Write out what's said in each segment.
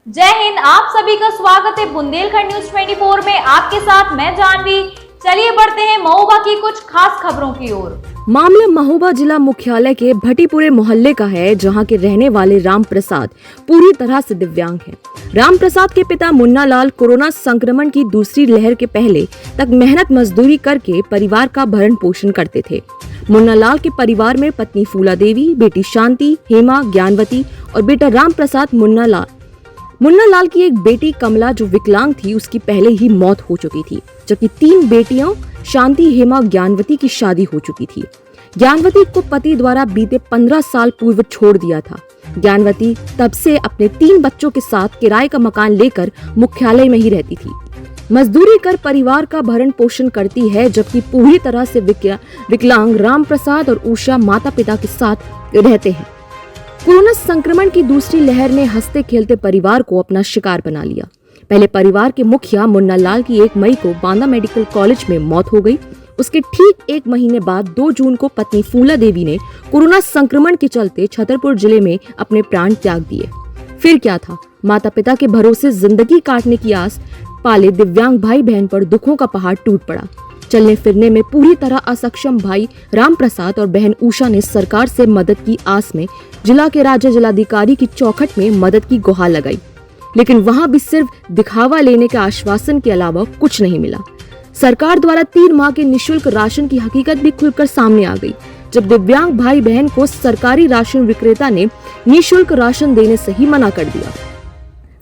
जय हिंद। आप सभी का स्वागत है बुंदेलखंड न्यूज 24 में। आपके साथ मैं जानवी। चलिए बढ़ते हैं महोबा की कुछ खास खबरों की ओर। मामला महोबा जिला मुख्यालय के भट्टीपुरे मोहल्ले का है, जहां के रहने वाले राम प्रसाद पूरी तरह से दिव्यांग हैं। राम प्रसाद के पिता मुन्ना लाल कोरोना संक्रमण की दूसरी लहर के पहले तक मेहनत मजदूरी करके परिवार का भरण पोषण करते थे। मुन्ना लाल के परिवार में पत्नी फूला देवी, बेटी शांति, हेमा, ज्ञानवती और बेटा राम प्रसाद। मुन्ना लाल की एक बेटी कमला जो विकलांग थी, उसकी पहले ही मौत हो चुकी थी, जबकि 3 बेटियों शांति, हेमा, ज्ञानवती की शादी हो चुकी थी। ज्ञानवती को पति द्वारा बीते 15 साल पूर्व छोड़ दिया था। ज्ञानवती तब से अपने 3 बच्चों के साथ किराए का मकान लेकर मुख्यालय में ही रहती थी। मजदूरी कर परिवार का भरण पोषण करती है, जबकि पूरी तरह से विकलांग राम प्रसाद और उषा माता पिता के साथ रहते हैं। कोरोना संक्रमण की दूसरी लहर ने हंसते खेलते परिवार को अपना शिकार बना लिया। पहले परिवार के मुखिया मुन्ना लाल की 1 मई को बांदा मेडिकल कॉलेज में मौत हो गई। उसके ठीक 1 महीने बाद 2 जून को पत्नी फूला देवी ने कोरोना संक्रमण के चलते छतरपुर जिले में अपने प्राण त्याग दिए। फिर क्या था, माता पिता के भरोसे जिंदगी काटने की आस पाले दिव्यांग भाई बहन पर दुखों का पहाड़ टूट पड़ा। चलने फिरने में पूरी तरह असक्षम भाई राम प्रसाद और बहन उषा ने सरकार से मदद की आस में जिला के राज्य जिलाधिकारी की चौखट में मदद की गुहार लगाई, लेकिन वहां भी सिर्फ दिखावा लेने के आश्वासन के अलावा कुछ नहीं मिला। सरकार द्वारा 3 माह के निःशुल्क राशन की हकीकत भी खुलकर सामने आ गई, जब दिव्यांग भाई बहन को सरकारी राशन विक्रेता ने निःशुल्क राशन देने से ही मना कर दिया।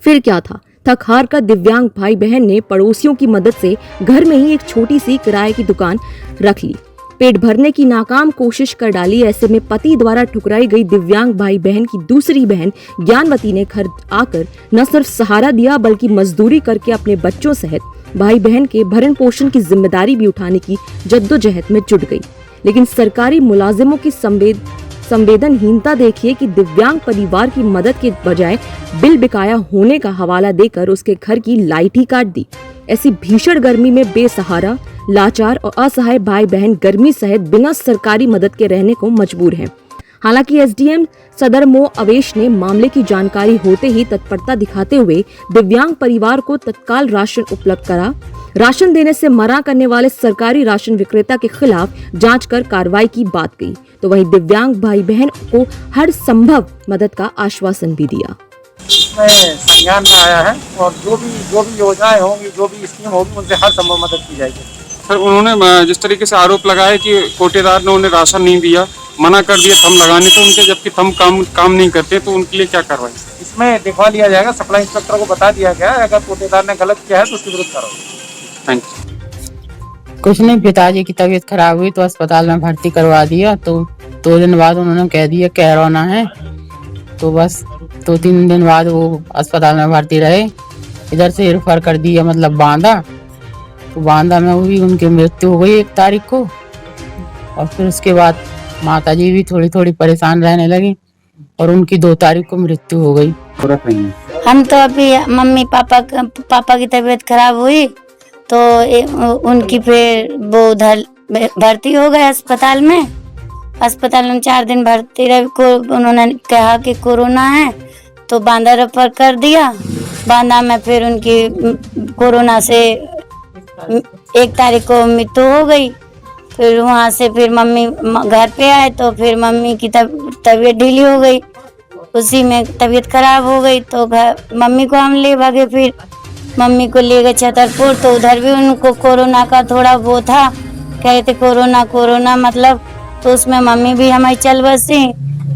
फिर क्या था, थक हार कर दिव्यांग भाई बहन ने पड़ोसियों की मदद से घर में ही एक छोटी सी किराए की दुकान रख ली। पेट भरने की नाकाम कोशिश कर डाली। ऐसे में पति द्वारा ठुकराई गई दिव्यांग भाई बहन की दूसरी बहन ज्ञानवती ने घर आकर न सिर्फ सहारा दिया, बल्कि मजदूरी करके अपने बच्चों सहित भाई बहन के भरण पोषण की जिम्मेदारी भी उठाने की जद्दोजहद में जुट गई। लेकिन सरकारी मुलाजिमों की संवेदनहीनता देखिए कि दिव्यांग परिवार की मदद के बजाय बिल बिकाया होने का हवाला देकर उसके घर की लाइट ही काट दी। ऐसी भीषण गर्मी में बेसहारा, लाचार और असहाय भाई बहन गर्मी सहित बिना सरकारी मदद के रहने को मजबूर हैं। हालांकि एसडीएम सदर मो अवेश ने मामले की जानकारी होते ही तत्परता दिखाते हुए दिव्यांग परिवार को तत्काल राशन उपलब्ध करा। राशन देने से मना करने वाले सरकारी राशन विक्रेता के खिलाफ जांच कर कार्रवाई की बात कही, तो वहीं दिव्यांग भाई बहन को हर संभव मदद का आश्वासन भी दिया। इसमें संज्ञान में आया है और जो भी योजनाएं होंगी, जो भी स्कीम होगी, उनसे हर संभव मदद की जाएगी। सर, उन्होंने जिस तरीके से आरोप लगाया कि कोटेदार ने उन्हें राशन नहीं दिया, मना कर दिया थंब लगाने को उनके, जबकि थंब काम नहीं करते, तो उनके लिए क्या कार्रवाई? इसमें दिखवा लिया जाएगा। सप्लाई इंस्पेक्टर को बता दिया गया है, अगर कोटेदार ने गलत किया है तो उसके विरुद्ध कार्रवाई। Thank you. कुछ नहीं, पिताजी की तबीयत खराब हुई तो अस्पताल में भर्ती करवा दिया। तो 2 दिन बाद उन्होंने कह दिया कोरोना है, तो बस 2-3 दिन बाद वो अस्पताल में भर्ती रहे। इधर से रेफर कर दिया, मतलब बांदा। तो बांदा में भी उनकी मृत्यु हो गई 1 तारीख को। और फिर उसके बाद माताजी भी थोड़ी परेशान रहने लगी और उनकी 2 तारीख को मृत्यु हो गई। हम तो अभी मम्मी पापा की तबीयत खराब हुई तो उनकी फिर वो उधर भर्ती हो गए अस्पताल में। 4 दिन भर्ती रहे। उन्होंने कहा कि कोरोना है तो बांदा रेफर कर दिया। बांदा में फिर उनकी कोरोना से 1 तारीख को मृत्यु हो गई। फिर वहाँ से फिर मम्मी घर पे आए तो फिर मम्मी की तबीयत ढीली हो गई, उसी में तबीयत खराब हो गई। तो मम्मी को हम ले भागे, फिर मम्मी को ले गए छतरपुर। तो उधर भी उनको कोरोना का थोड़ा वो था, कह रहे थे कोरोना मतलब। तो उसमें मम्मी भी हमारी चल बसी।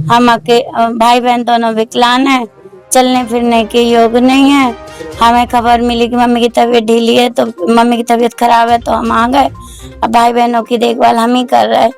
हम भाई बहन दोनों विकलांग हैं, चलने फिरने के योग्य नहीं है। हमें खबर मिली कि मम्मी की तबीयत ढीली है, तो मम्मी की तबीयत खराब है, तो हम आ गए। अब भाई बहनों की देखभाल हम ही कर रहे हैं।